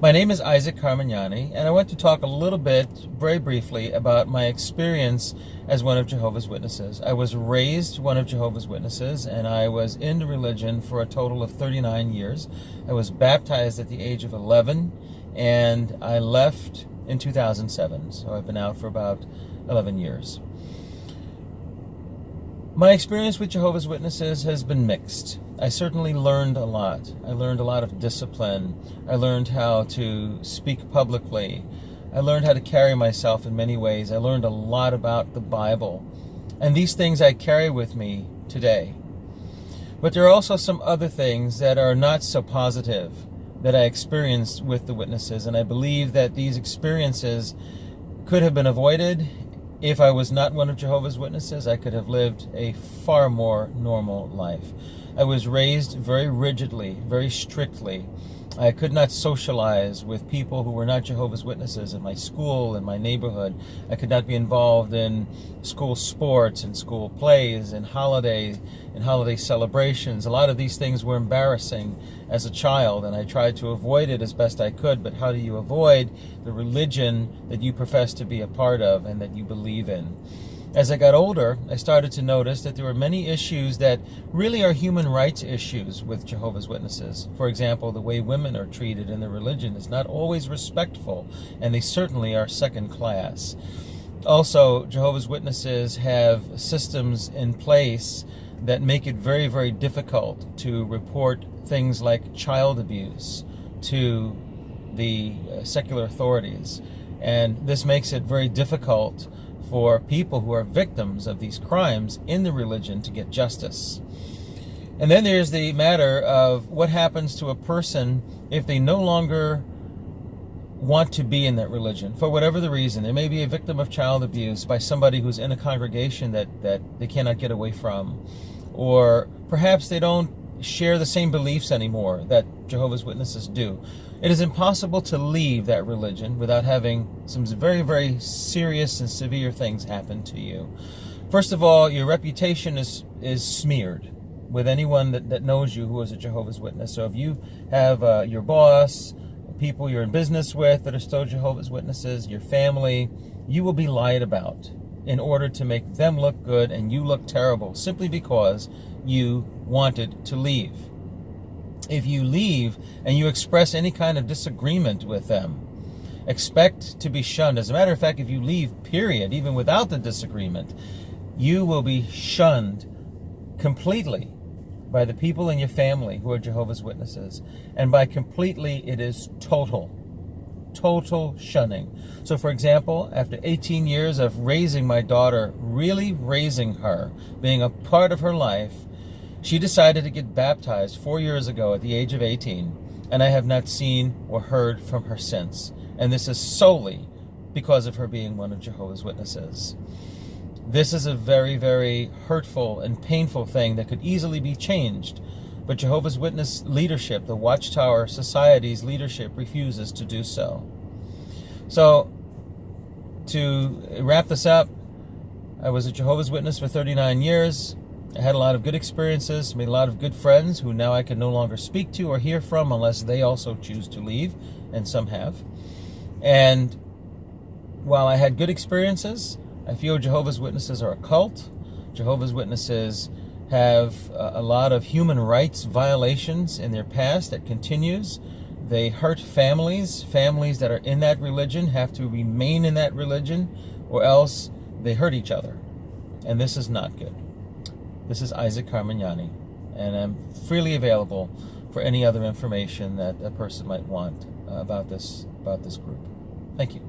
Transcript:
My name is Isaac Carmignani, and I want to talk a little bit, very briefly, about my experience as one of Jehovah's Witnesses. I was raised one of Jehovah's Witnesses, and I was in the religion for a total of 39 years. I was baptized at the age of 11, and I left in 2007, so I've been out for about 11 years. My experience with Jehovah's Witnesses has been mixed. I certainly learned a lot. I learned a lot of discipline. I learned how to speak publicly. I learned how to carry myself in many ways. I learned a lot about the Bible. And these things I carry with me today. But there are also some other things that are not so positive that I experienced with the witnesses. And I believe that these experiences could have been avoided. If I was not one of Jehovah's Witnesses, I could have lived a far more normal life. I was raised very rigidly, very strictly. I could not socialize with people who were not Jehovah's Witnesses in my school, in my neighborhood. I could not be involved in school sports and school plays and holiday celebrations. A lot of these things were embarrassing as a child, and I tried to avoid it as best I could. But how do you avoid the religion that you profess to be a part of and that you believe in? As I got older, I started to notice that there were many issues that really are human rights issues with Jehovah's Witnesses. For example, the way women are treated in the religion is not always respectful, and they certainly are second class. Also, Jehovah's Witnesses have systems in place that make it very, very difficult to report things like child abuse to the secular authorities. And this makes it very difficult for people who are victims of these crimes in the religion to get justice. And then there's the matter of what happens to a person if they no longer want to be in that religion, for whatever the reason. They may be a victim of child abuse by somebody who's in a congregation that they cannot get away from, or perhaps they don't share the same beliefs anymore that Jehovah's Witnesses do. It is impossible to leave that religion without having some very, very serious and severe things happen to you. First of all, your reputation is smeared with anyone that knows you who is a Jehovah's Witness. So if you have your boss, people you're in business with that are still Jehovah's Witnesses, your family, you will be lied about in order to make them look good and you look terrible simply because you wanted to leave. If you leave and you express any kind of disagreement with them, expect to be shunned. As a matter of fact, if you leave, period, even without the disagreement, you will be shunned completely by the people in your family who are Jehovah's Witnesses. And by completely, it is total shunning. So for example, after 18 years of raising my daughter, really raising her, being a part of her life, she decided to get baptized 4 years ago at the age of 18, and I have not seen or heard from her since. And this is solely because of her being one of Jehovah's Witnesses. This is a very, very hurtful and painful thing that could easily be changed, but Jehovah's Witness leadership, the Watchtower Society's leadership, refuses to do so. So, to wrap this up, I was a Jehovah's Witness for 39 years. I had a lot of good experiences, made a lot of good friends who now I can no longer speak to or hear from unless they also choose to leave, and some have. And while I had good experiences, I feel Jehovah's Witnesses are a cult. Jehovah's Witnesses have a lot of human rights violations in their past that continues. They hurt families. Families that are in that religion have to remain in that religion, or else they hurt each other. And this is not good. This is Isaac Carmignani, and I'm freely available for any other information that a person might want about this group. Thank you.